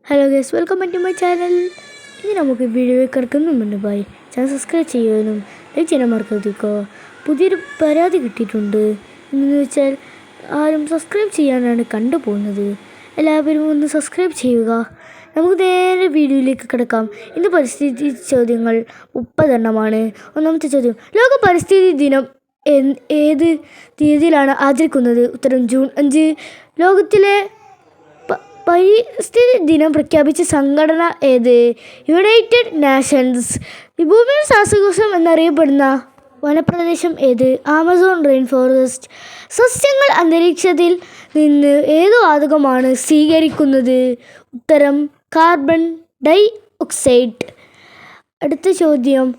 Hello guys, welcome back to my channel. ഇനി നമുക്ക് video കിടക്കുന്നുണ്ട്. ബൈ ചാനൽ സബ്സ്ക്രൈബ് ചെയ്യാനും ലൈക്ക് ചെയ്യാൻ മറക്കാതിരിക്കുക. പുതിയൊരു പരാതി കിട്ടിയിട്ടുണ്ട്. എന്ന് വെച്ചാൽ ആരും സബ്സ്ക്രൈബ് ചെയ്യാനാണ് കണ്ടുപോകുന്നത്. എല്ലാവരും ഒന്ന് സബ്സ്ക്രൈബ് ചെയ്യുക. നമുക്ക് നേരെ വീഡിയോയിലേക്ക് കിടക്കാം. ഇന്ന് പരിസ്ഥിതി ചോദ്യങ്ങൾ 30 ഒന്നാമത്തെ ചോദ്യം: ലോക പരിസ്ഥിതി ദിനം ഏത് തീയതിയിലാണ് ആചരിക്കുന്നത്? ഉത്തരം: ജൂൺ 5. ലോകത്തിലെ പരിസ്ഥിതി ദിനം പ്രഖ്യാപിച്ച സംഘടന ഏത്? United Nations. ഭൂമിയുടെ ശ്വാസകോശം എന്നറിയപ്പെടുന്ന വനപ്രദേശം ഏത്? Amazon rain forest. സസ്യങ്ങൾ അന്തരീക്ഷത്തിൽ നിന്ന് ഏത് വാതകമാണ് സ്വീകരിക്കുന്നത്? ഉത്തരം: കാർബൺ ഡൈ ഓക്സൈഡ്. അടുത്ത ചോദ്യം: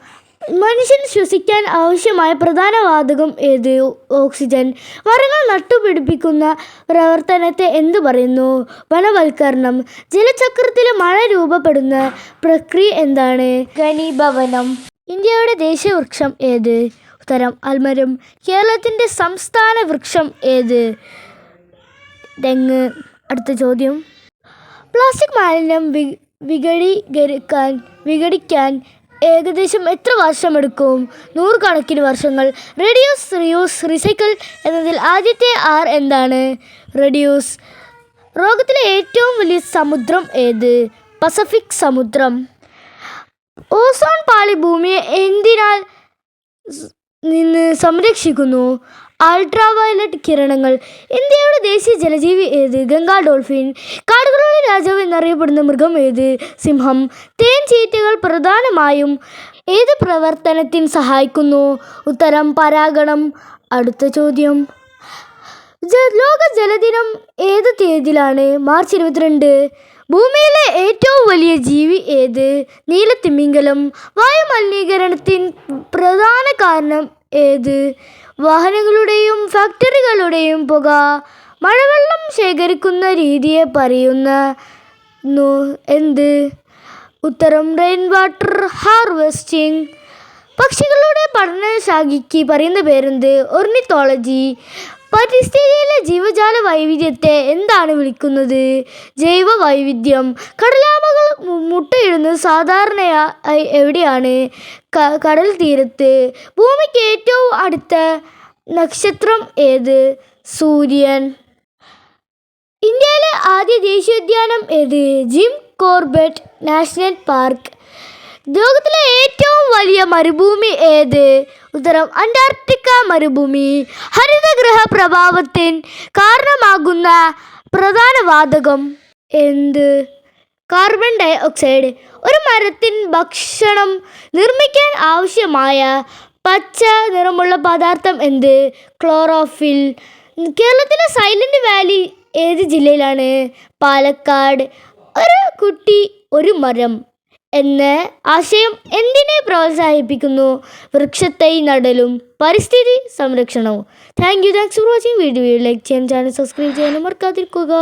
മനുഷ്യന് ശ്വസിക്കാൻ ആവശ്യമായ പ്രധാന വാതകം ഏത്? ഓക്സിജൻ. മരങ്ങൾ നട്ടുപിടിപ്പിക്കുന്ന പ്രവർത്തനത്തെ എന്തു പറയുന്നു? വനവൽക്കരണം. ജലചക്രത്തിലെ മഴ രൂപപ്പെടുന്ന പ്രക്രിയ എന്താണ്? ഘനീഭവനം. ഇന്ത്യയുടെ ദേശീയ വൃക്ഷം ഏത്? ഉത്തരം: ആൽമരം. കേരളത്തിൻ്റെ സംസ്ഥാന വൃക്ഷം ഏത്? തെങ്ങ്. അടുത്ത ചോദ്യം: പ്ലാസ്റ്റിക് മാലിന്യം വിഘടിക്കാൻ ഏകദേശം എത്ര വർഷമെടുക്കും? 100 കണക്കിന് വർഷങ്ങൾ. റെഡ്യൂസ്, റീയൂസ്, റീസൈക്കിൾ എന്നതിൽ ആദ്യത്തെ R എന്താണ്? റെഡ്യൂസ്. ലോകത്തിലെ ഏറ്റവും വലിയ സമുദ്രം ഏത്? പസഫിക് സമുദ്രം. ഓസോൺ പാളി ഭൂമിയെ എന്തിനാൽ നിന്ന് സംരക്ഷിക്കുന്നു? അൾട്രാവയലറ്റ് കിരണങ്ങൾ. ഇന്ത്യയുടെ ദേശീയ ജലജീവി ഏത്? ഗംഗാ ഡോൾഫിൻ. കാടുകളുടെ രാജാവ് എന്നറിയപ്പെടുന്ന മൃഗം ഏത്? സിംഹം. തേൻചീറ്റകൾ പ്രധാനമായും ഏത് പ്രവർത്തനത്തിന് സഹായിക്കുന്നു? ഉത്തരം: പരാഗണം. അടുത്ത ചോദ്യം: ലോക ജലദിനം ഏത് തീയതിയിലാണ്? മാർച്ച് 22. ഭൂമിയിലെ ഏറ്റവും വലിയ ജീവി ഏത്? നീലത്തിമിംഗലം. വായുമലിനീകരണത്തിന് പ്രധാന കാരണം ഏത്? വാഹനങ്ങളുടെയും ഫാക്ടറികളുടെയും പുക. മഴവെള്ളം ശേഖരിക്കുന്ന രീതിയെ പറയുന്നു എന്ത്? ഉത്തരം: റെയിൻ വാട്ടർ ഹാർവെസ്റ്റിംഗ്. പക്ഷികളുടെ പഠനശാഖയ്ക്ക് പറയുന്ന പേരെന്ത്? ഓർണിത്തോളജി. പരിസ്ഥിതിയിലെ ജീവജാല വൈവിധ്യത്തെ എന്താണ് വിളിക്കുന്നത്? ജൈവ വൈവിധ്യം. കടലാമകൾ മുട്ടയിടുന്നത് സാധാരണയായി എവിടെയാണ്? കടൽ തീരത്ത്. ഭൂമിക്ക് ഏറ്റവും അടുത്ത നക്ഷത്രം ഏത്? സൂര്യൻ. ഇന്ത്യയിലെ ആദ്യ ദേശീയോദ്യാനം ഏത്? Jim Corbett national park. ലോകത്തിലെ ഏറ്റവും വലിയ മരുഭൂമി ഏത്? ഉത്തരം: അന്റാർട്ടിക്ക മരുഭൂമി. ഹരിതഗൃഹ പ്രഭാവത്തിന് കാരണമാകുന്ന പ്രധാന വാതകം എന്ത്? Carbon dioxide. ഒരു മരത്തിന് ഭക്ഷണം നിർമ്മിക്കാൻ ആവശ്യമായ പച്ച നിറമുള്ള പദാർത്ഥം എന്ത്? ക്ലോറോഫിൽ. കേരളത്തിലെ സൈലന്റ് വാലി ഏത് ജില്ലയിലാണ്? പാലക്കാട്. ഒരു കുട്ടി ഒരു മരം എന്ന ആശയം എന്തിനെ പ്രോത്സാഹിപ്പിക്കുന്നു? വൃക്ഷത്തൈ നടലും പരിസ്ഥിതി സംരക്ഷണവും. Thanks for watching. Video like ചെയ്യാൻ, ചാനൽ സബ്സ്ക്രൈബ് ചെയ്യാനും മറക്കാതിരിക്കുക.